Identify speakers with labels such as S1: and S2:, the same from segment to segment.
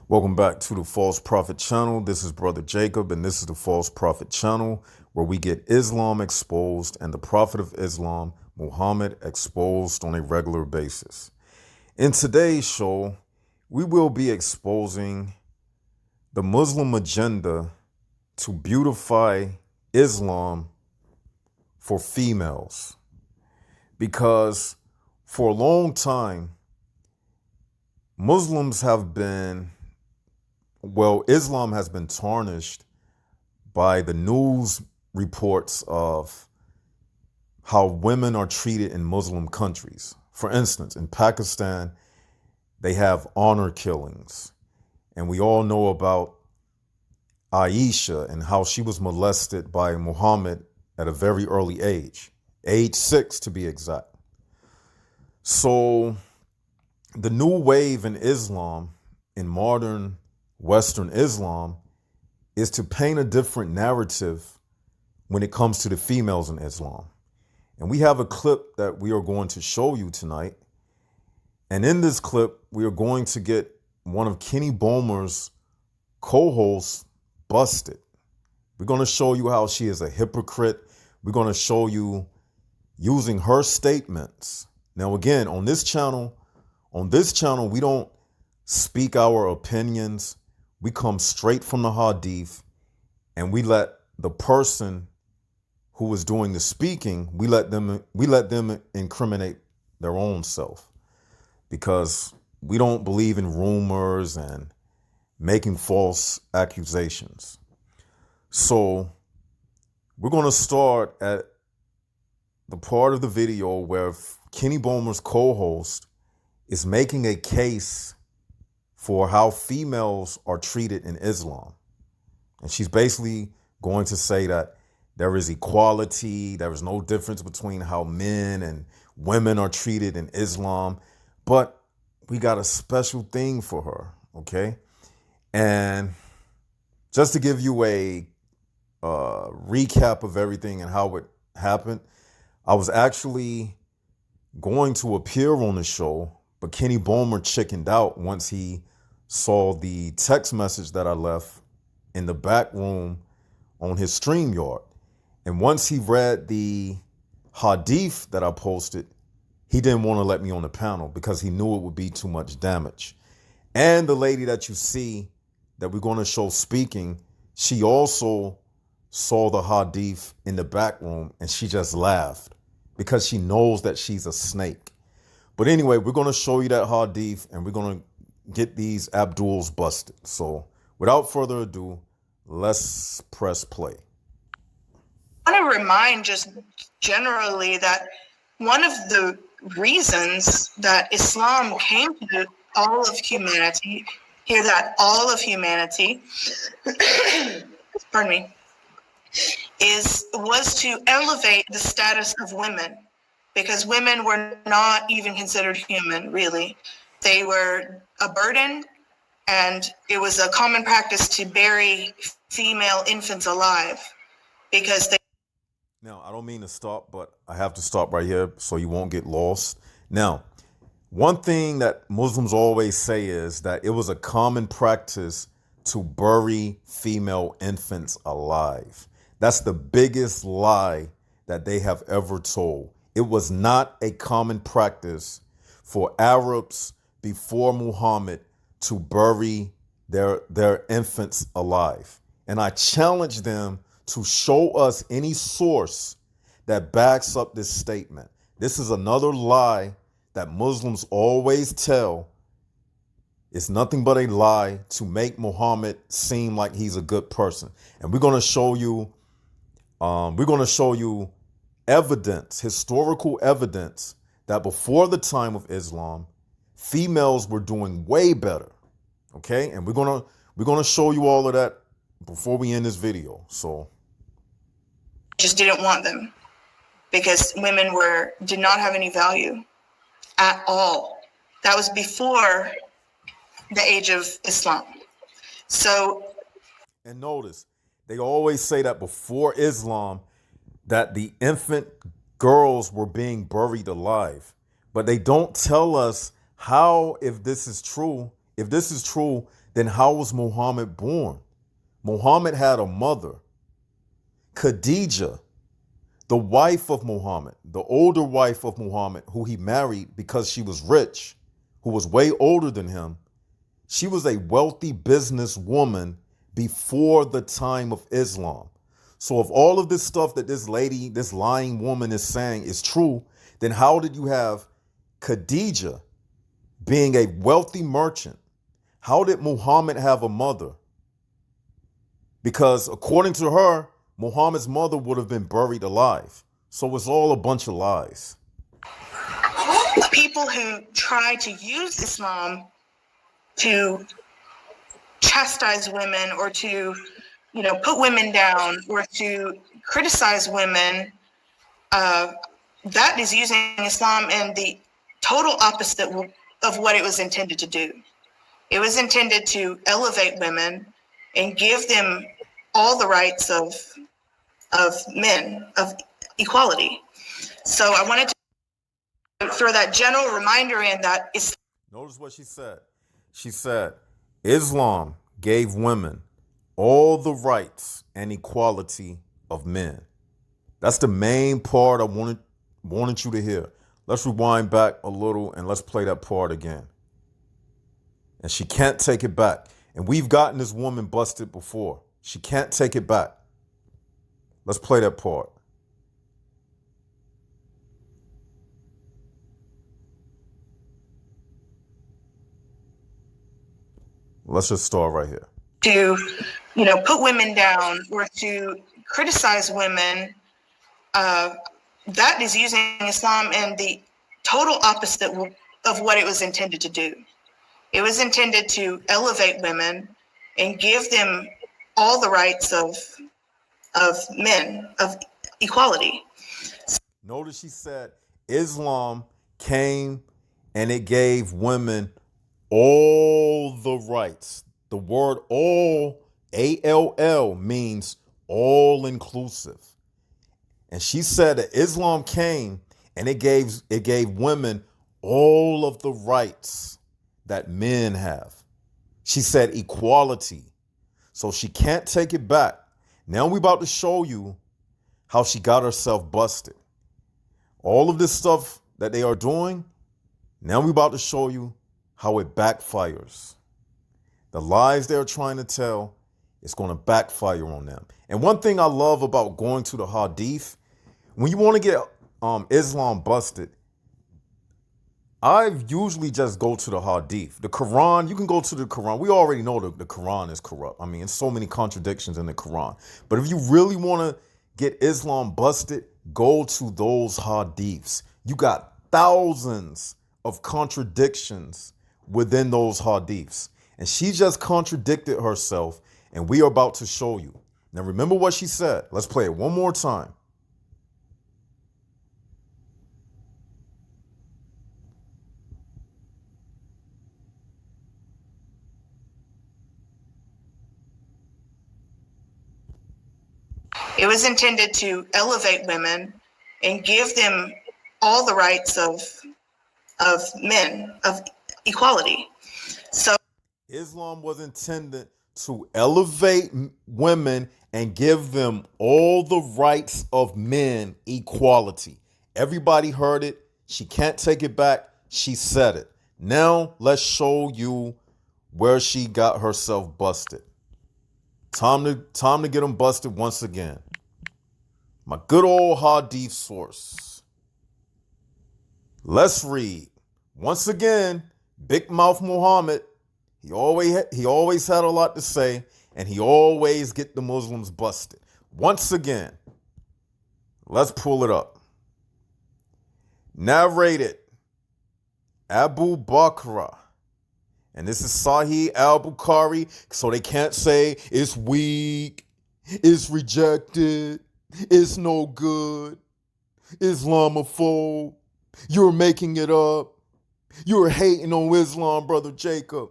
S1: Welcome back to the False Prophet channel. This is Brother Jacob, and this is the False Prophet channel where we get Islam exposed and the Prophet of Islam, Muhammad, exposed on a regular basis. In today's show, we will be exposing the Muslim agenda to beautify Islam for females. Because for a long time, Muslims have been Islam has been tarnished by the news reports of how women are treated in Muslim countries. For instance, in Pakistan, they have honor killings. And we all know about Aisha and how she was molested by Muhammad at a very early age 6 to be exact. So the new wave in Islam, in modern Western Islam, is to paint a different narrative when it comes to the females in Islam. And we have a clip that we are going to show you tonight. And in this clip, we are going to get one of Kenny Bomer's co-hosts busted. We're going to show you how she is a hypocrite. We're going to show you using her statements. Now, again, on this channel, we don't speak our opinions. We come straight from the hadith, and we let the person who is doing the speaking, we let them incriminate their own self, because we don't believe in rumors and making false accusations. So we're going to start at the part of the video where Kenny Bomer's co-host is making a case for how females are treated in Islam. And she's basically going to say that there is equality, there is no difference between how men and women are treated in Islam, but we got a special thing for her, okay? And just to give you a recap of everything and how it happened, I was actually going to appear on the show, but Kenny Bomer chickened out once he saw the text message that I left in the back room on his StreamYard. And once he read the hadith that I posted, he didn't want to let me on the panel because he knew it would be too much damage. And the lady that you see that we're going to show speaking, she also saw the hadith in the back room and she just laughed because she knows that she's a snake. But anyway, we're going to show you that hadith and we're going to get these Abduls busted. So without further ado, let's press play.
S2: I want to remind just generally that one of the reasons that Islam came to all of humanity, hear that, all of humanity, pardon me, was to elevate the status of women, because women were not even considered human, really. They were a burden, and it was a common practice to bury female infants alive because they...
S1: Now, I don't mean to stop, but I have to stop right here so you won't get lost. Now, one thing that Muslims always say is that it was a common practice to bury female infants alive. That's the biggest lie that they have ever told. It was not a common practice for Arabs before Muhammad to bury their infants alive. And I challenge them to show us any source that backs up this statement. This is another lie that Muslims always tell. It's nothing but a lie to make Muhammad seem like he's a good person. And we're going to show you evidence, historical evidence, that before the time of Islam, females were doing way better. Okay? And we're gonna show you all of that before we end this video. So
S2: just didn't want them because women did not have any value at all. That was before the age of Islam. So,
S1: and notice, they always say that before Islam, that the infant girls were being buried alive. But they don't tell us how, if this is true, then how was Muhammad born? Muhammad had a mother, Khadijah, the wife of Muhammad, the older wife of Muhammad, who he married because she was rich, who was way older than him. She was a wealthy businesswoman before the time of Islam. So if all of this stuff that this lady, this lying woman is saying is true, then how did you have Khadijah being a wealthy merchant? How did Muhammad have a mother? Because according to her, Muhammad's mother would have been buried alive. So it's all a bunch of lies.
S2: People who try to use Islam to chastise women or to, put women down or to criticize women, that is using Islam in the total opposite of what it was intended to do. It was intended to elevate women and give them all the rights of men, of equality. So I wanted to throw that general reminder in that it's.
S1: Notice what she said. She said, Islam gave women all the rights and equality of men. That's the main part I wanted you to hear. Let's rewind back a little and let's play that part again. And she can't take it back. And we've gotten this woman busted before. She can't take it back. Let's play that part. Let's just start right here.
S2: To, put women down or to criticize women, that is using Islam in the total opposite of what it was intended to do. It was intended to elevate women and give them all the rights of men, of equality.
S1: Notice she said Islam came and it gave women all the rights. The word all, A-L-L, means all inclusive. And she said that Islam came and it gave women all of the rights that men have. She said equality. So she can't take it back. Now we're about to show you how she got herself busted. All of this stuff that they are doing, now we're about to show you how it backfires. The lies they're trying to tell, it's going to backfire on them. And one thing I love about going to the Hadith, when you want to get Islam busted, I usually just go to the Hadith. The Quran, you can go to the Quran. We already know the Quran is corrupt. I mean, there's so many contradictions in the Quran. But if you really want to get Islam busted, go to those Hadiths. You got thousands of contradictions within those Hadiths. And she just contradicted herself, and we are about to show you. Now, remember what she said. Let's play it one more time.
S2: It was intended to elevate women and give them all the rights of men, of equality. So
S1: Islam was intended to elevate women and give them all the rights of men, equality. Everybody heard it. She can't take it back. She said it. Now let's show you where she got herself busted. Time to get them busted once again. My good old Hadith source. Let's read. Once again, Big Mouth Muhammad. He always had a lot to say, and he always get the Muslims busted. Once again, let's pull it up. Narrated Abu Bakr. And this is Sahih al-Bukhari, so they can't say it's weak, it's rejected, it's no good, Islamophobe, you're making it up, you're hating on Islam, Brother Jacob.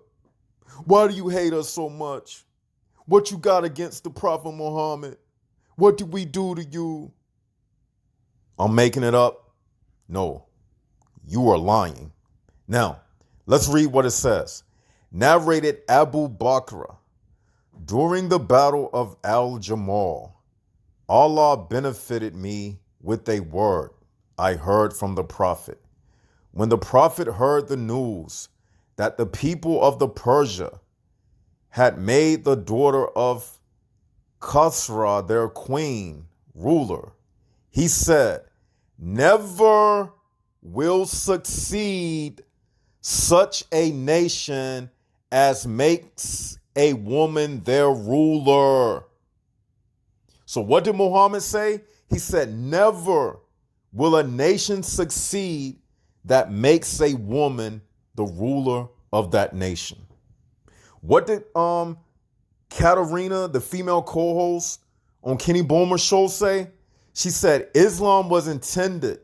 S1: Why do you hate us so much? What you got against the Prophet Muhammad? What did we do to you? I'm making it up? No, you are lying. Now, let's read what it says. Narrated Abu Bakr, during the battle of Al-Jamal, Allah benefited me with a word I heard from the Prophet. When the Prophet heard the news that the people of the Persia had made the daughter of Khasra their queen, ruler, he said, "Never will succeed such a nation as makes a woman their ruler." So what did Muhammad say? He said, never will a nation succeed that makes a woman the ruler of that nation. What did Katarina, the female co-host on Kenny Bomer show, say? She said Islam was intended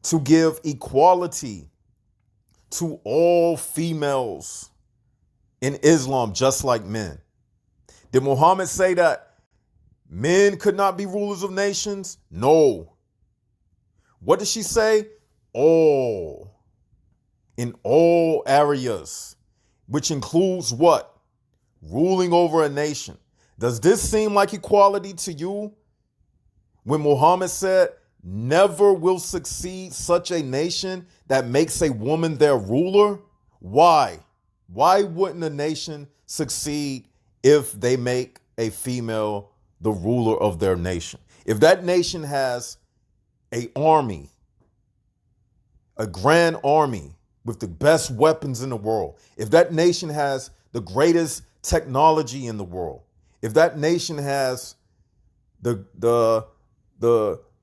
S1: to give equality to all females in Islam, just like men. Did Muhammad say that men could not be rulers of nations? No. What did she say? All. In all areas, which includes what? Ruling over a nation. Does this seem like equality to you? When Muhammad said, never will succeed such a nation that makes a woman their ruler? Why? Why wouldn't a nation succeed if they make a female the ruler of their nation? If that nation has an army, a grand army with the best weapons in the world, if that nation has the greatest technology in the world, if that nation has the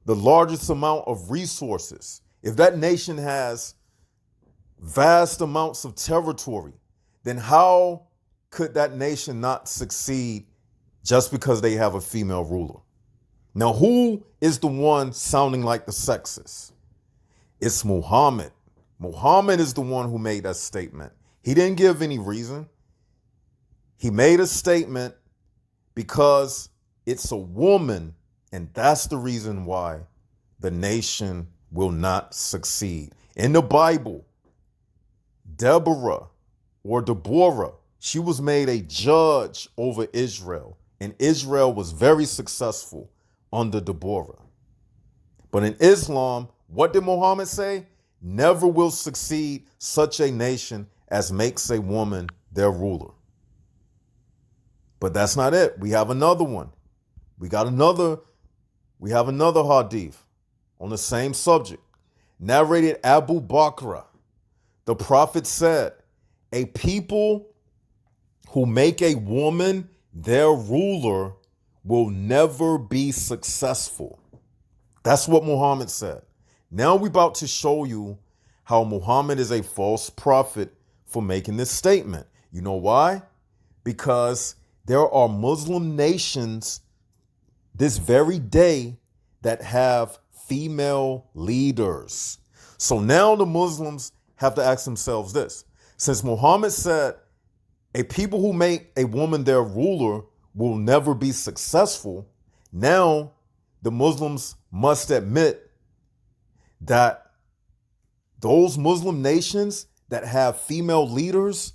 S1: largest amount of resources, if that nation has vast amounts of territory, then how could that nation not succeed just because they have a female ruler? Now, who is the one sounding like the sexist? It's Muhammad. Muhammad is the one who made that statement. He didn't give any reason. He made a statement because it's a woman, and that's the reason why the nation will not succeed. In the Bible, Deborah, she was made a judge over Israel, and Israel was very successful under Deborah. But in Islam, what did Muhammad say? Never will succeed such a nation as makes a woman their ruler. But that's not it. We have another one. We have another hadith on the same subject. Narrated Abu Bakr. The Prophet said, a people who make a woman their ruler will never be successful. That's what Muhammad said. Now we're about to show you how Muhammad is a false prophet for making this statement. You know why? Because there are Muslim nations this very day that have female leaders. So now the Muslims have to ask themselves this. Since Muhammad said a people who make a woman their ruler will never be successful, now the Muslims must admit that those Muslim nations that have female leaders,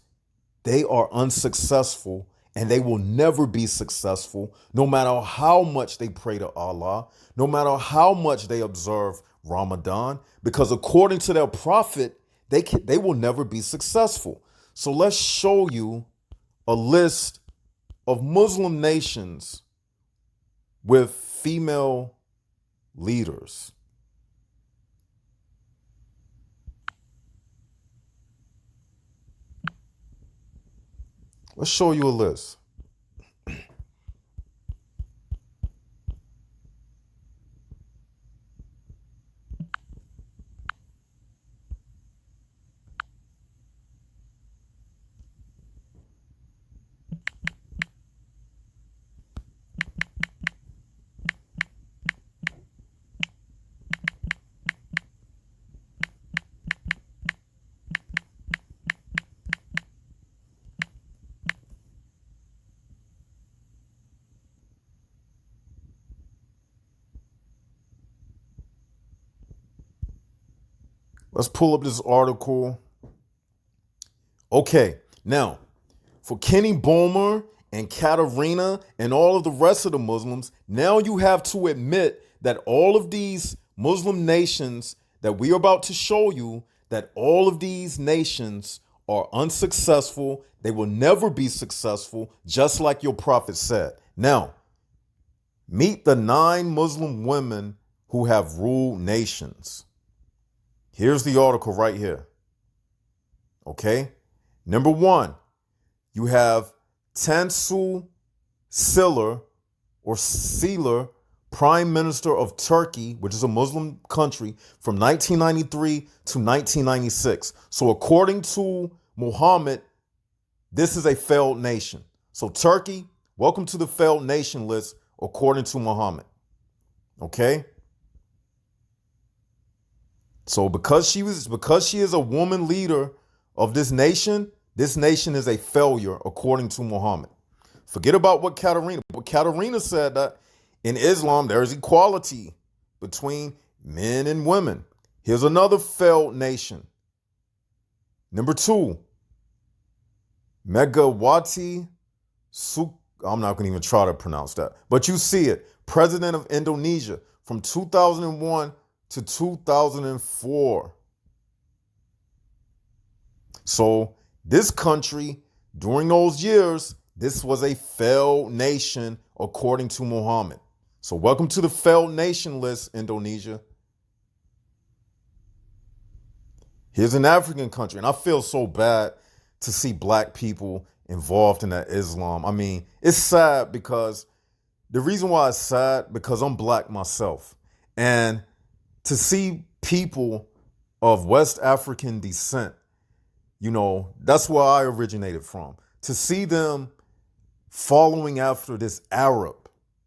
S1: they are unsuccessful and they will never be successful no matter how much they pray to Allah, no matter how much they observe Ramadan, because according to their prophet, they will never be successful. So let's show you a list of Muslim nations with female leaders. Let's show you a list. Let's pull up this article. Okay, Now, for Kenny Bomer and Katarina and all of the rest of the Muslims, now you have to admit that all of these Muslim nations that we are about to show you, that all of these nations are unsuccessful. They will never be successful, just like your prophet said. Now, meet the 9 Muslim women who have ruled nations. Here's the article right here. Okay? Number 1, you have Tansu Çiller or Sealer, Prime Minister of Turkey, which is a Muslim country, from 1993 to 1996. So according to Muhammad, this is a failed nation. So Turkey, welcome to the failed nation list according to Muhammad. Okay? So because she is a woman leader of this nation is a failure according to Muhammad. Forget about what Katarina said, that in Islam there is equality between men and women. Here's another failed nation. Number 2, Megawati I'm not going to even try to pronounce that, but you see it. President of Indonesia from 2001 to 2004. So this country, during those years, this was a failed nation according to Muhammad. So welcome to the failed nation list, Indonesia. Here's an African country, and I feel so bad to see black people involved in that Islam. I mean, it's sad because the reason why it's sad, because I'm black myself. And to see people of West African descent, you know, that's where I originated from. To see them following after this Arab,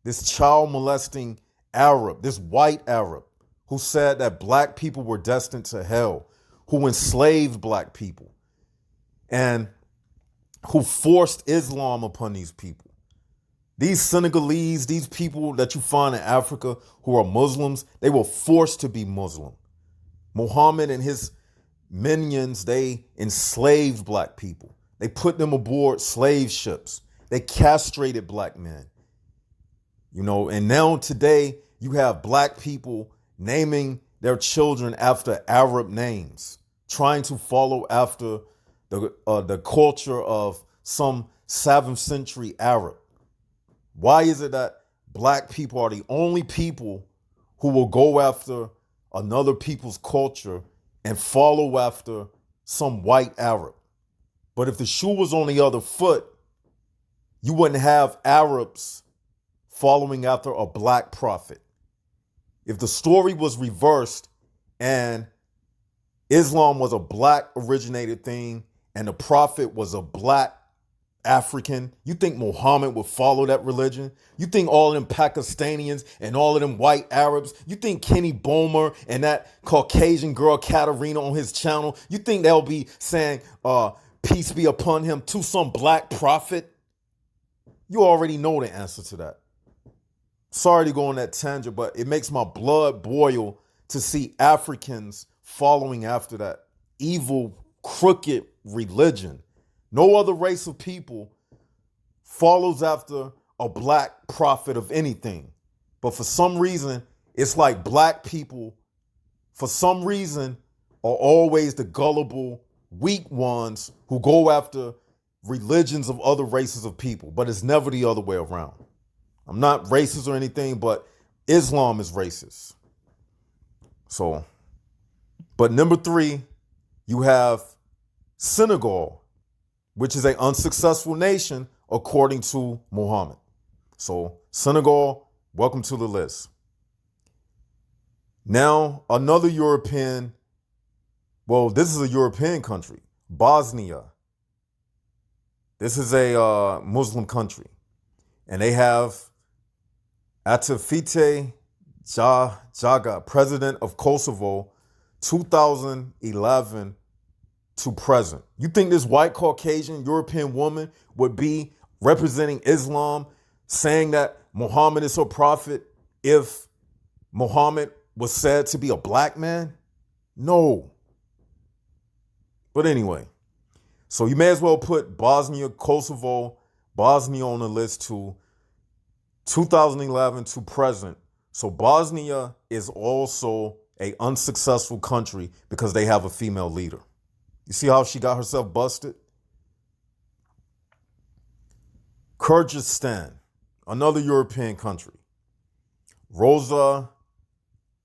S1: this child molesting Arab, this white Arab who said that black people were destined to hell, who enslaved black people, and who forced Islam upon these people. These Senegalese, these people that you find in Africa who are Muslims, they were forced to be Muslim. Muhammad and his minions, they enslaved black people. They put them aboard slave ships. They castrated black men. You know, and now today you have black people naming their children after Arab names, trying to follow after the culture of some 7th century Arab. Why is it that black people are the only people who will go after another people's culture and follow after some white Arab? But if the shoe was on the other foot, you wouldn't have Arabs following after a black prophet. If the story was reversed and Islam was a black originated thing and the prophet was a black African, you think Muhammad would follow that religion? You think all of them Pakistanians and all of them white Arabs, you think Kenny Bomer and that Caucasian girl Katarina on his channel, you think they'll be saying, peace be upon him, to some black prophet? You already know the answer to that. Sorry to go on that tangent, but it makes my blood boil to see Africans following after that evil, crooked religion. No other race of people follows after a black prophet of anything. But for some reason, it's like black people, for some reason, are always the gullible, weak ones who go after religions of other races of people. But it's never the other way around. I'm not racist or anything, but Islam is racist. So, but number 3, you have Senegal, which is an unsuccessful nation according to Muhammad. So Senegal, welcome to the list. Now, another European, well, this is a European country, Bosnia. This is a Muslim country. And they have Atifete Jaga, president of Kosovo, 2011 to present. You think this white Caucasian European woman would be representing Islam, saying that Muhammad is her prophet, if Muhammad was said to be a black man? No. But anyway, So you may as well put Bosnia, Kosovo, Bosnia on the list to 2011 to present. So Bosnia is also an unsuccessful country because they have a female leader. You see how she got herself busted? Kyrgyzstan, another European country. Rosa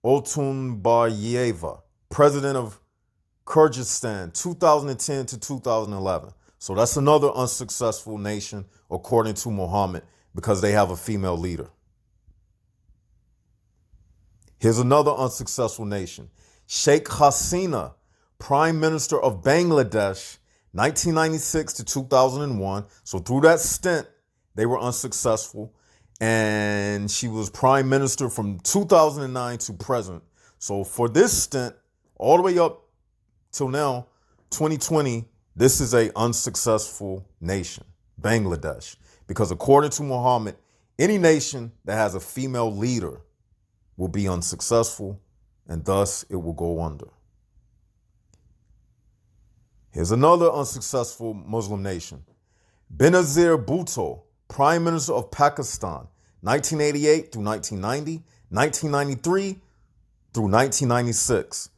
S1: Otunbayeva, president of Kyrgyzstan, 2010 to 2011. So that's another unsuccessful nation, according to Mohammed, because they have a female leader. Here's another unsuccessful nation. Sheikh Hasina, Prime Minister of Bangladesh, 1996 to 2001. So through that stint, they were unsuccessful. And she was Prime Minister from 2009 to present. So for this stint, all the way up till now, 2020, this is a unsuccessful nation, Bangladesh. Because according to Muhammad, any nation that has a female leader will be unsuccessful, and thus it will go under. Here's another unsuccessful Muslim nation. Benazir Bhutto, Prime Minister of Pakistan, 1988 through 1990, 1993 through 1996.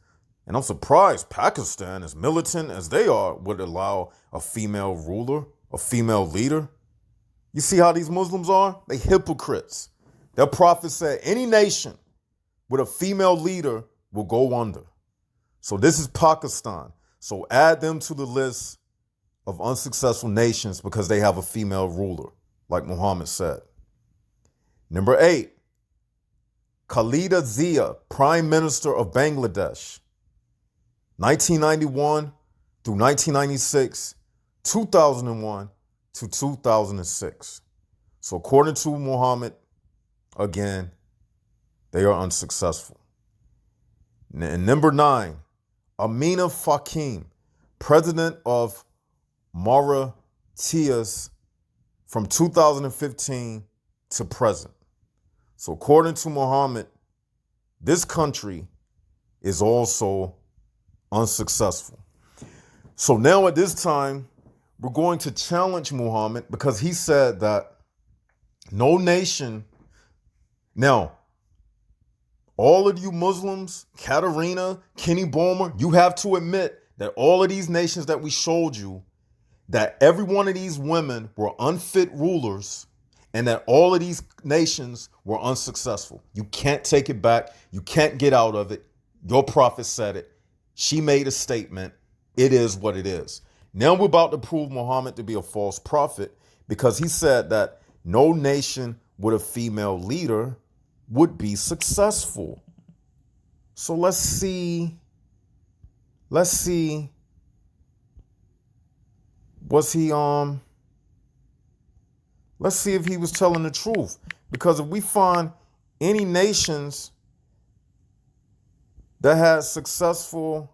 S1: And I'm surprised Pakistan, as militant as they are, would allow a female ruler, a female leader. You see how these Muslims are? They hypocrites. Their prophet said any nation with a female leader will go under. So this is Pakistan. So add them to the list of unsuccessful nations because they have a female ruler, like Muhammad said. Number 8, KHALEDA Zia, Prime Minister of Bangladesh, 1991 through 1996, 2001 to 2006. So according to Muhammad, again, they are unsuccessful. And number 9, AMEENAH FAKIM, President of Mauritius from 2015 to present. So according to Muhammad, this country is also unsuccessful. So now at this time, we're going to challenge Muhammad because he said that no nation. Now, all of you Muslims, Katarina, Kenny Bomer, you have to admit that all of these nations that we showed you, that every one of these women were unfit rulers and that all of these nations were unsuccessful. You can't take it back. You can't get out of it. Your prophet said it. She made a statement. It is what it is. Now we're about to prove Muhammad to be a false prophet because he said that no nation with a female leader would be successful. So let's see. Was he let's see if he was telling the truth. Because if we find any nations that had successful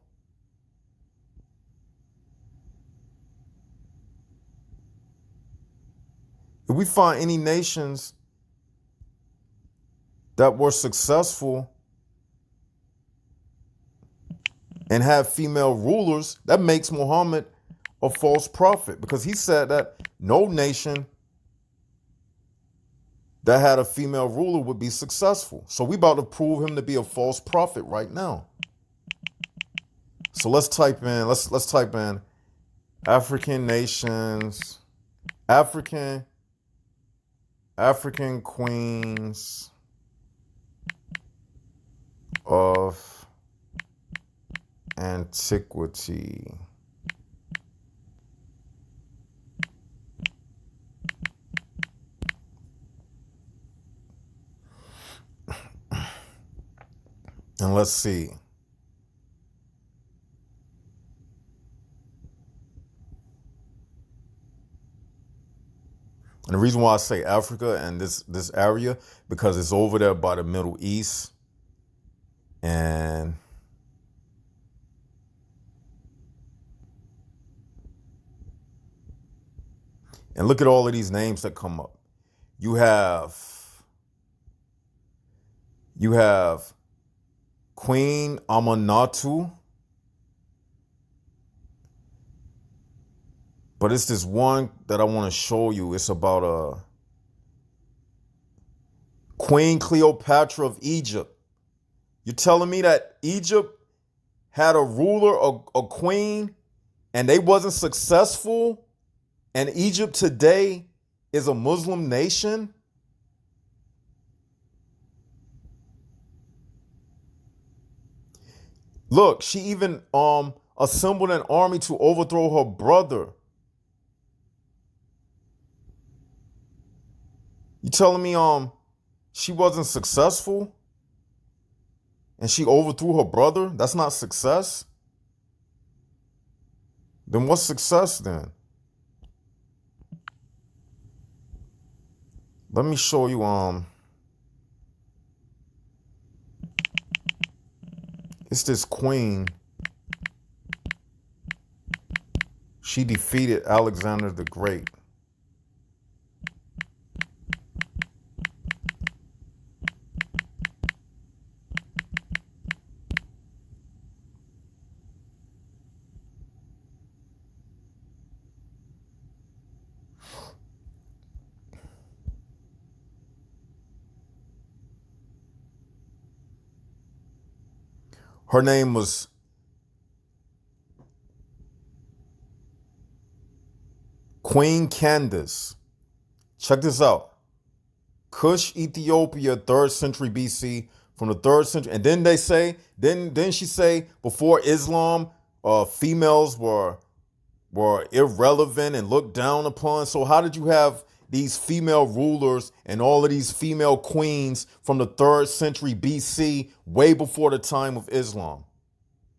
S1: if we find any nations that were successful and have female rulers, that makes Muhammad a false prophet because he said that no nation that had a female ruler would be successful. So we about to prove him to be a false prophet right now. So let's type in African nations, African queens of antiquity. And let's see. And the reason why I say Africa and this area, because it's over there by the Middle East. And look at all of these names that come up. You have Queen Amanatu. But it's this one that I want to show you. It's about Queen Cleopatra of Egypt. You're telling me that Egypt had a ruler, a queen, and they wasn't successful, and Egypt today is a Muslim nation? Look, she even assembled an army to overthrow her brother. You telling me she wasn't successful and she overthrew her brother? That's not success? Then what's success then? Let me show you it's this queen. She defeated Alexander the Great. Her name was Queen Candace. Check this out. Kush, Ethiopia, 3rd century BC, from the 3rd century. And then they say, then she say, before Islam, females were irrelevant and looked down upon. So how did you have these female rulers and all of these female queens from the 3rd century BC, way before the time of Islam?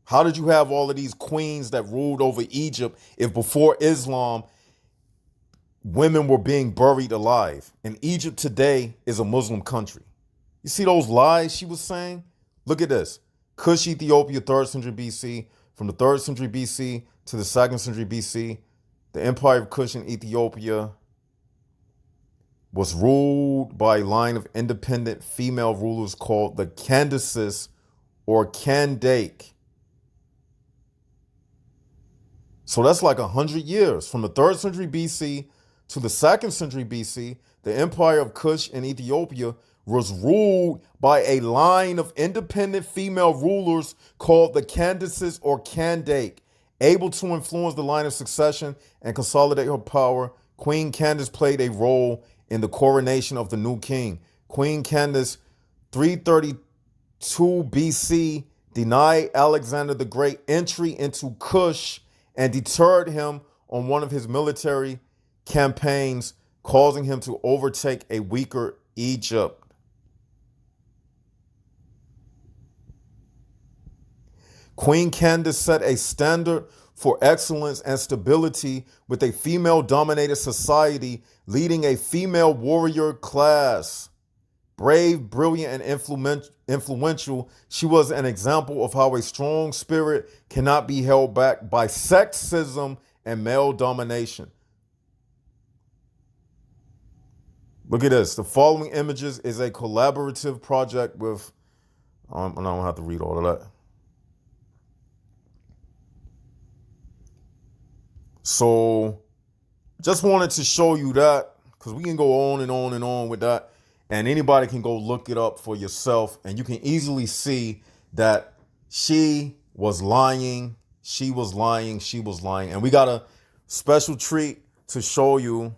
S1: How did you have all of these queens that ruled over Egypt if before Islam, women were being buried alive? And Egypt today is a Muslim country. You see those lies she was saying? Look at this. Kush, Ethiopia, 3rd century BC. From the 3rd century BC to the 2nd century BC, the empire of Kush in Ethiopia was ruled by a line of independent female rulers called the Candaces or Candake. So that's like 100 years. From the 3rd century BC to the 2nd century BC, the empire of Kush in Ethiopia was ruled by a line of independent female rulers called the Candaces or Candake. Able to influence the line of succession and consolidate her power, Queen Candace played a role in the coronation of the new king. Queen Candace, 332 BC, denied Alexander the Great entry into Kush and deterred him on one of his military campaigns, causing him to overtake a weaker Egypt. Queen Candace set a standard for excellence and stability with a female-dominated society, leading a female warrior class. Brave, brilliant, and influential, she was an example of how a strong spirit cannot be held back by sexism and male domination. Look at this. The following images is a collaborative project with, I don't have to read all of that. So just wanted to show you that, because we can go on and on and on with that. And anybody can go look it up for yourself. And you can easily see that she was lying. She was lying. She was lying. And we got a special treat to show you.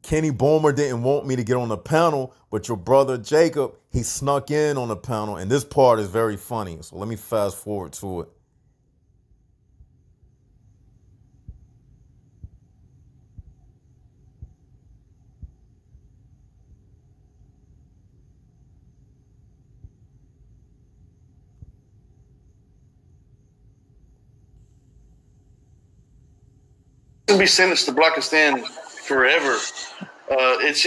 S1: Kenny Bomer didn't want me to get on the panel, but your brother Jacob, he snuck in on the panel. And this part is very funny. So let me fast forward to it.
S3: Be sentenced to Blakistan forever. It's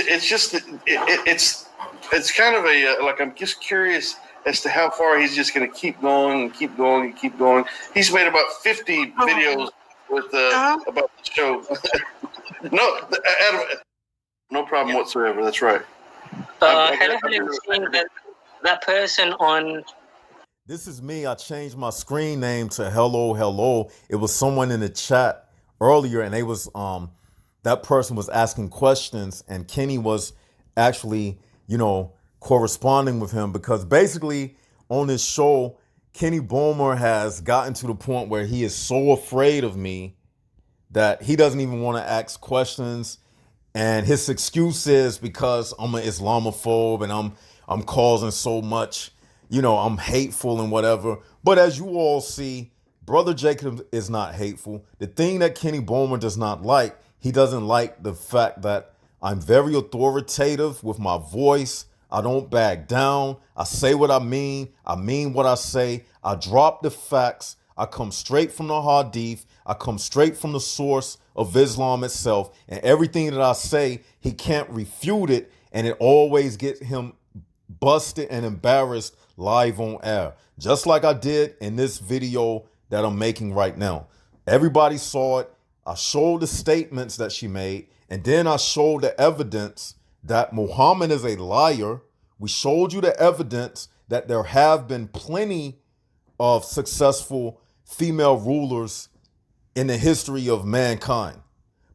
S3: kind of a like, I'm just curious as to how far he's just going to keep going and keep going and keep going. He's made about 50 videos with about the show. No, Adam, no problem whatsoever. That's right.
S4: Have you seen that person on?
S1: This is me. I changed my screen name to Hello Hello. It was someone in the chat earlier, and they was that person was asking questions, and Kenny was actually, corresponding with him, because basically on this show, Kenny Bomer has gotten to the point where he is so afraid of me that he doesn't even want to ask questions. And his excuse is because I'm an Islamophobe and I'm causing so much, I'm hateful and whatever. But as you all see, Brother Jacob is not hateful. The thing that Kenny Bomer does not like, he doesn't like the fact that I'm very authoritative with my voice. I don't back down. I say what I mean what I say. I drop the facts. I come straight from the Hadith. I come straight from the source of Islam itself. And everything that I say, he can't refute it. And it always gets him busted and embarrassed live on air. Just like I did in this video that I'm making right now. Everybody saw it. I showed the statements that she made. And then I showed the evidence that Muhammad is a liar. We showed you the evidence that there have been plenty of successful female rulers in the history of mankind.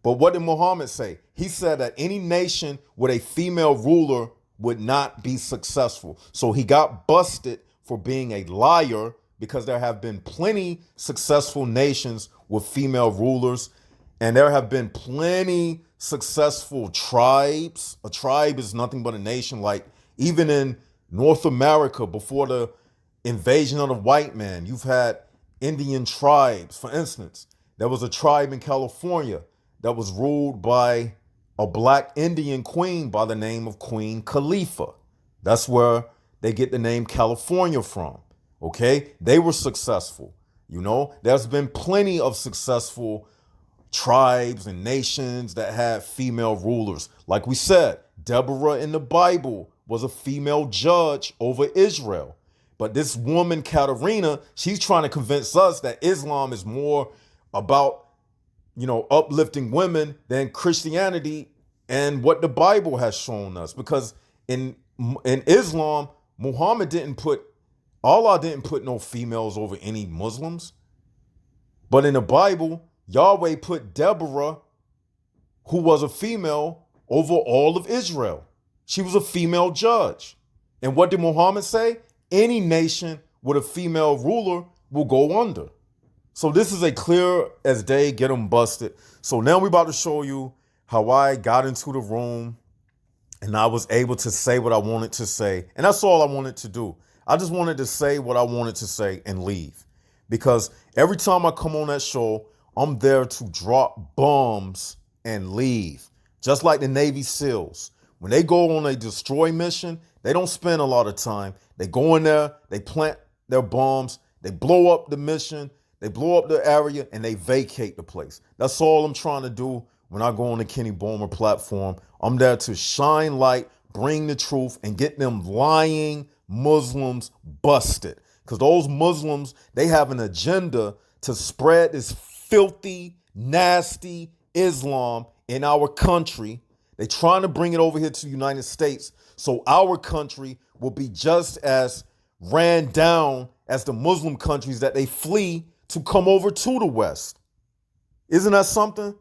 S1: But what did Muhammad say? He said that any nation with a female ruler would not be successful. So he got busted for being a liar, because there have been plenty successful nations with female rulers, and there have been plenty successful tribes. A tribe is nothing but a nation. Like even in North America, before the invasion of the white man, you've had Indian tribes. For instance, there was a tribe in California that was ruled by a black Indian queen by the name of Queen Khalifa. That's where they get the name California from. Okay, they were successful. There's been plenty of successful tribes and nations that had female rulers. Like we said, Deborah in the Bible was a female judge over Israel. But this woman, Katerina, she's trying to convince us that Islam is more about, uplifting women than Christianity and what the Bible has shown us. Because in Islam, Allah didn't put no females over any Muslims. But in the Bible, Yahweh put Deborah, who was a female, over all of Israel. She was a female judge. And what did Muhammad say? Any nation with a female ruler will go under. So this is a clear as day, get them busted. So now we're about to show you how I got into the room and I was able to say what I wanted to say. And that's all I wanted to do. I just wanted to say what I wanted to say and leave. Because every time I come on that show, I'm there to drop bombs and leave. Just like the Navy SEALs. When they go on a destroy mission, they don't spend a lot of time. They go in there, they plant their bombs, they blow up the mission, they blow up the area, and they vacate the place. That's all I'm trying to do when I go on the Kenny Bomer platform. I'm there to shine light, bring the truth, and get them lying Muslims busted. Because those Muslims, they have an agenda to spread this filthy, nasty Islam in our country. They're trying to bring it over here to the United States so our country will be just as ran down as the Muslim countries that they flee to come over to the West. Isn't that something?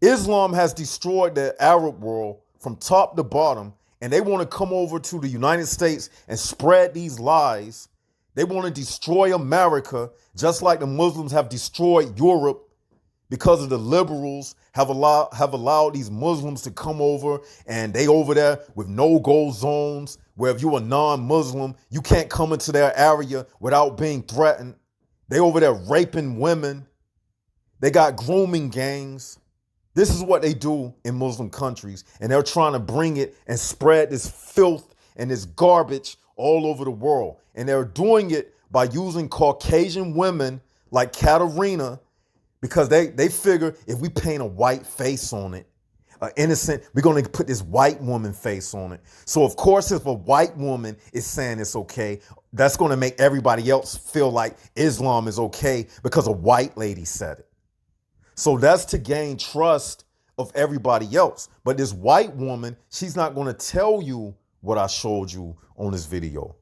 S1: Islam has destroyed the Arab world from top to bottom, and they want to come over to the United States and spread these lies. They want to destroy America just like the Muslims have destroyed Europe, because of the liberals have allowed these Muslims to come over, and they over there with no-go zones where if you're a non-Muslim, you can't come into their area without being threatened. They over there raping women. They got grooming gangs. This is what they do in Muslim countries, and they're trying to bring it and spread this filth and this garbage all over the world. And they're doing it by using Caucasian women like Katerina, because they figure if we paint a white face on it, innocent, we're going to put this white woman face on it. So of course, if a white woman is saying it's okay, that's going to make everybody else feel like Islam is okay because a white lady said it. So that's to gain trust of everybody else. But this white woman, she's not going to tell you what I showed you on this video.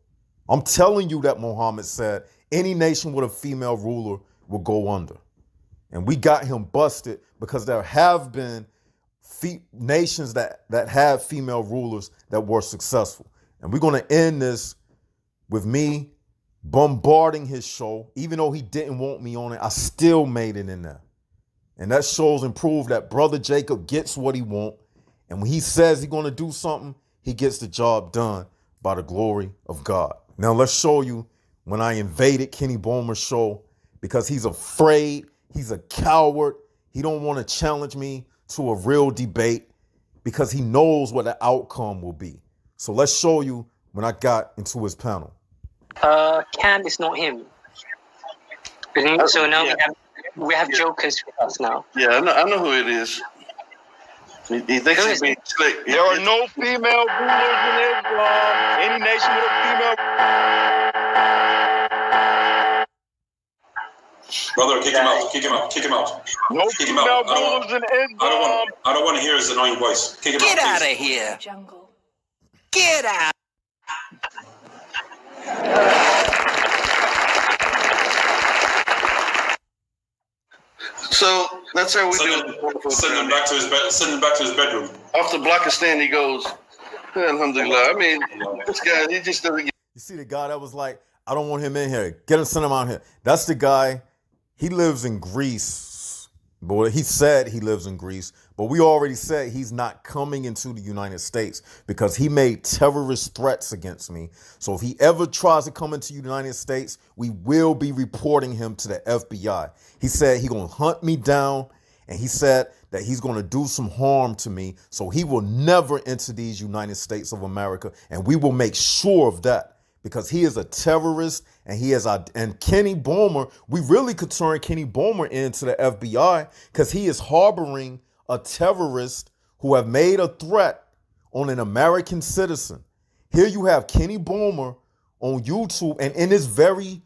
S1: I'm telling you that Muhammad said any nation with a female ruler will go under. And we got him busted because there have been nations that have female rulers that were successful. And we're going to end this with me bombarding his show. Even though he didn't want me on it, I still made it in there. And that shows and proves that Brother Jacob gets what he wants. And when he says he's going to do something, he gets the job done by the glory of God. Now let's show you when I invaded Kenny Bomer's show, because he's afraid, he's a coward. He don't want to challenge me to a real debate because he knows what the outcome will be. So let's show you when I got into his panel.
S4: Cam is not him. So now we have jokers with us now.
S3: Yeah, I know who it is. He thinks he's being slick.
S5: There are no female rulers in Islam. Any nation with a female.
S6: Brother, kick him out. Kick him out. Kick him out.
S5: No
S6: kick
S5: female
S6: him out.
S5: rulers in Islam.
S6: I don't want to hear his annoying voice. Kick him
S7: Get
S6: out.
S7: out of here. Get out.
S3: So that's how we do it.
S6: Send him back to his bed. Send him back to his bedroom.
S3: Off the Blockistan, he goes, alhamdulillah. I mean, this guy, he just doesn't get.
S1: You see the guy that was like, I don't want him in here. Get him, send him out here. That's the guy. He lives in Greece. But he said he lives in Greece. But we already said he's not coming into the United States because he made terrorist threats against me. So if he ever tries to come into the United States, we will be reporting him to the FBI. He said he's going to hunt me down. And he said that he's going to do some harm to me. So he will never enter these United States of America. And we will make sure of that. Because he is a terrorist, and and Kenny Bomer, we really could turn Kenny Bomer into the FBI because he is harboring a terrorist who have made a threat on an American citizen. Here you have Kenny Bomer on YouTube, and in this very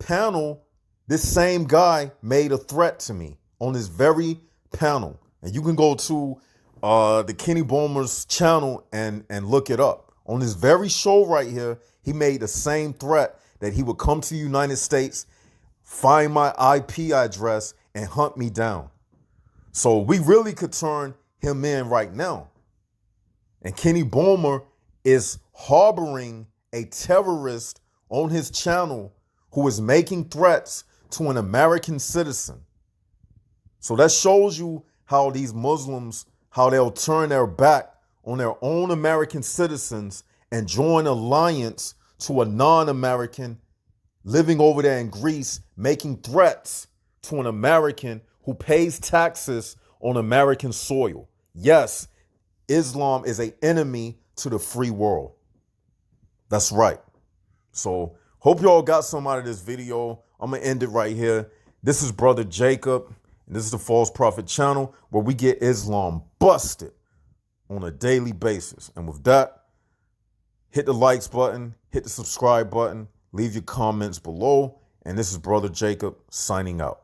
S1: panel, this same guy made a threat to me on this very panel. And you can go to the Kenny Bomer's channel and look it up. On this very show right here, he made the same threat that he would come to the United States, find my IP address, and hunt me down. So we really could turn him in right now. And Kenny Bomer is harboring a terrorist on his channel who is making threats to an American citizen. So that shows you how these Muslims, how they'll turn their back on their own American citizens and join alliance to a non-American living over there in Greece, making threats to an American who pays taxes on American soil. Yes, Islam is an enemy to the free world. That's right. So hope y'all got some out of this video. I'm going to end it right here. This is Brother Jacob, and this is the False Prophet channel where we get Islam busted on a daily basis. And with that, hit the likes button, hit the subscribe button, leave your comments below. And this is Brother Jacob signing out.